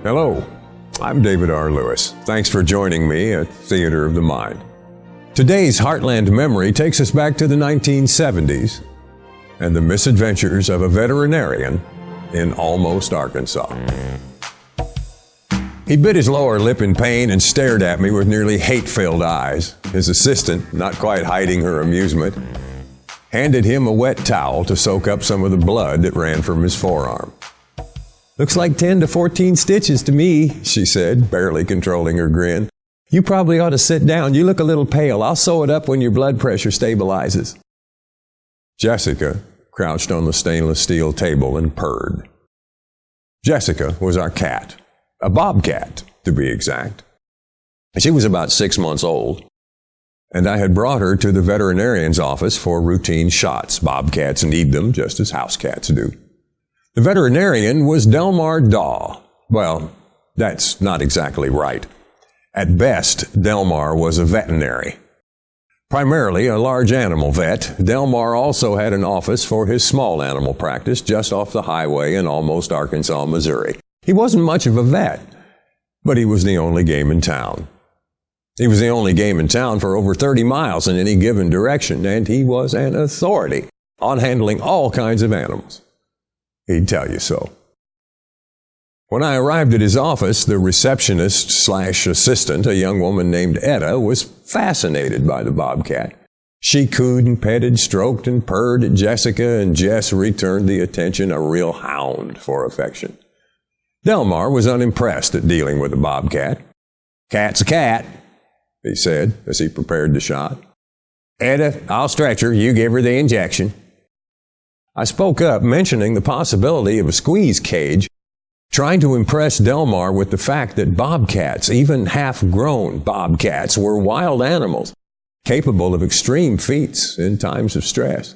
Hello, I'm David R. Lewis. Thanks for joining me at Theater of the Mind. Today's Heartland Memory takes us back to the 1970s and the misadventures of a veterinarian in Almost, Arkansas. He bit his lower lip in pain and stared at me with nearly hate-filled eyes. His assistant, not quite hiding her amusement, handed him a wet towel to soak up some of the blood that ran from his forearm. "Looks like 10 to 14 stitches to me," she said, barely controlling her grin. "You probably ought to sit down. You look a little pale. I'll sew it up when your blood pressure stabilizes." Jessica crouched on the stainless steel table and purred. Jessica was our cat, a bobcat to be exact. She was about 6 months old, and I had brought her to the veterinarian's office for routine shots. Bobcats need them just as house cats do. The veterinarian was Delmar Daw. Well, that's not exactly right. At best, Delmar was a veterinary. Primarily a large animal vet, Delmar also had an office for his small animal practice just off the highway in Almost, Arkansas, Missouri. He wasn't much of a vet, but he was the only game in town. He was the only game in town for over 30 miles in any given direction, and he was an authority on handling all kinds of animals. He'd tell you so. When I arrived at his office, the receptionist/assistant, a young woman named Etta, was fascinated by the bobcat. She cooed and petted, stroked and purred at Jessica, and Jess returned the attention, a real hound for affection. Delmar was unimpressed at dealing with a bobcat. "Cat's a cat," he said as he prepared the shot. "Etta, I'll stretch her. You give her the injection." I spoke up, mentioning the possibility of a squeeze cage, trying to impress Delmar with the fact that bobcats, even half-grown bobcats, were wild animals, capable of extreme feats in times of stress.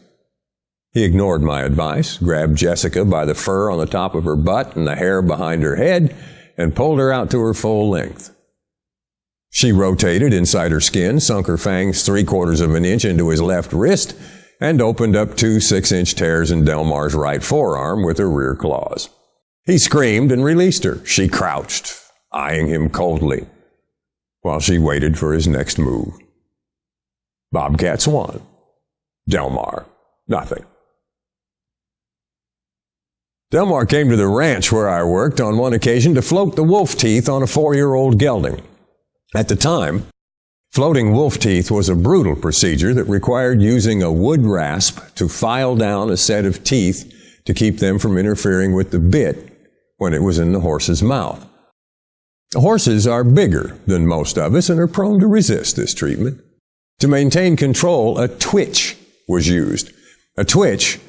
He ignored my advice, grabbed Jessica by the fur on the top of her butt and the hair behind her head, and pulled her out to her full length. She rotated inside her skin, sunk her fangs 3/4 of an inch into his left wrist, and opened up 2 6-inch tears in Delmar's right forearm with her rear claws. He screamed and released her. She crouched, eyeing him coldly, while she waited for his next move. Bobcats won. Delmar, nothing. Delmar came to the ranch where I worked on one occasion to float the wolf teeth on a 4-year-old gelding. At the time, floating wolf teeth was a brutal procedure that required using a wood rasp to file down a set of teeth to keep them from interfering with the bit when it was in the horse's mouth. Horses are bigger than most of us and are prone to resist this treatment. To maintain control, a twitch was used. A twitch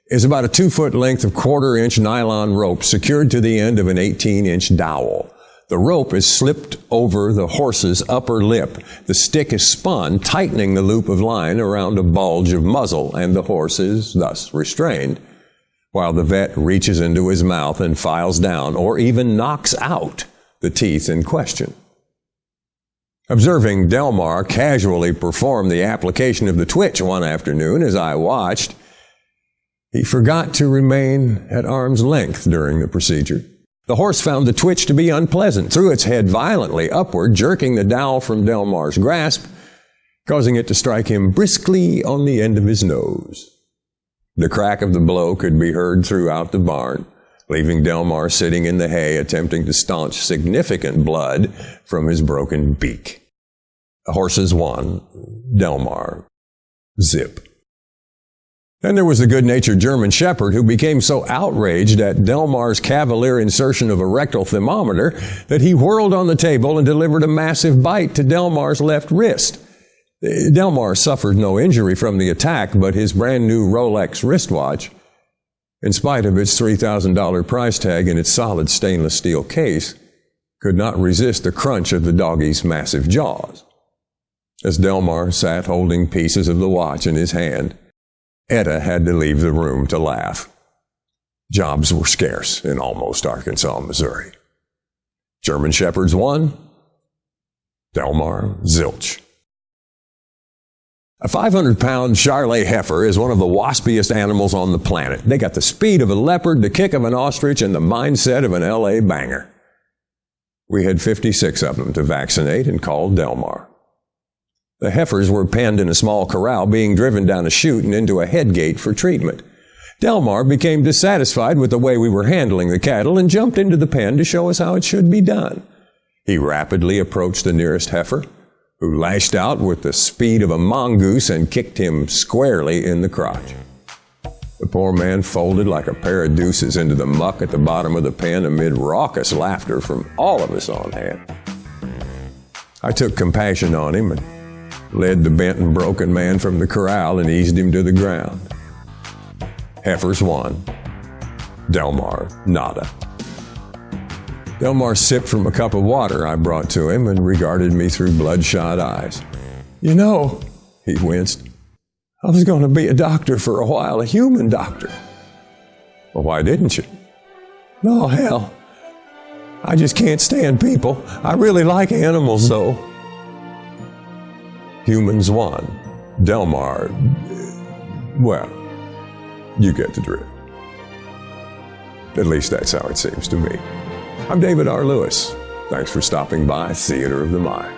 is about a 2-foot length of 1/4-inch nylon rope secured to the end of an 18-inch dowel. The rope is slipped over the horse's upper lip. The stick is spun, tightening the loop of line around a bulge of muzzle, and the horse is thus restrained, while the vet reaches into his mouth and files down, or even knocks out, the teeth in question. Observing Delmar casually perform the application of the twitch one afternoon as I watched, he forgot to remain at arm's length during the procedure. The horse found the twitch to be unpleasant, threw its head violently upward, jerking the dowel from Delmar's grasp, causing it to strike him briskly on the end of his nose. The crack of the blow could be heard throughout the barn, leaving Delmar sitting in the hay attempting to staunch significant blood from his broken beak. The horses won. Delmar, zip. Then there was the good-natured German Shepherd who became so outraged at Delmar's cavalier insertion of a rectal thermometer that he whirled on the table and delivered a massive bite to Delmar's left wrist. Delmar suffered no injury from the attack, but his brand-new Rolex wristwatch, in spite of its $3,000 price tag and its solid stainless steel case, could not resist the crunch of the doggie's massive jaws. As Delmar sat holding pieces of the watch in his hand, Etta had to leave the room to laugh. Jobs were scarce in Almost, Arkansas, Missouri. German Shepherds won. Delmar, zilch. A 500-pound Charolais heifer is one of the waspiest animals on the planet. They got the speed of a leopard, the kick of an ostrich, and the mindset of an L.A. banger. We had 56 of them to vaccinate and called Delmar. The heifers were penned in a small corral, being driven down a chute and into a head gate for treatment. Delmar became dissatisfied with the way we were handling the cattle and jumped into the pen to show us how it should be done. He rapidly approached the nearest heifer, who lashed out with the speed of a mongoose and kicked him squarely in the crotch. The poor man folded like a pair of deuces into the muck at the bottom of the pen amid raucous laughter from all of us on hand. I took compassion on him and led the bent and broken man from the corral and eased him to the ground. Heifers won. Delmar, nada. Delmar sipped from a cup of water I brought to him and regarded me through bloodshot eyes. "You know," he winced, "I was going to be a doctor for a while, a human doctor." "Well, why didn't you?" "No, hell. I just can't stand people. I really like animals, though." Humans won. Delmar, well, you get the drift. At least that's how it seems to me. I'm David R. Lewis. Thanks for stopping by Theater of the Mind.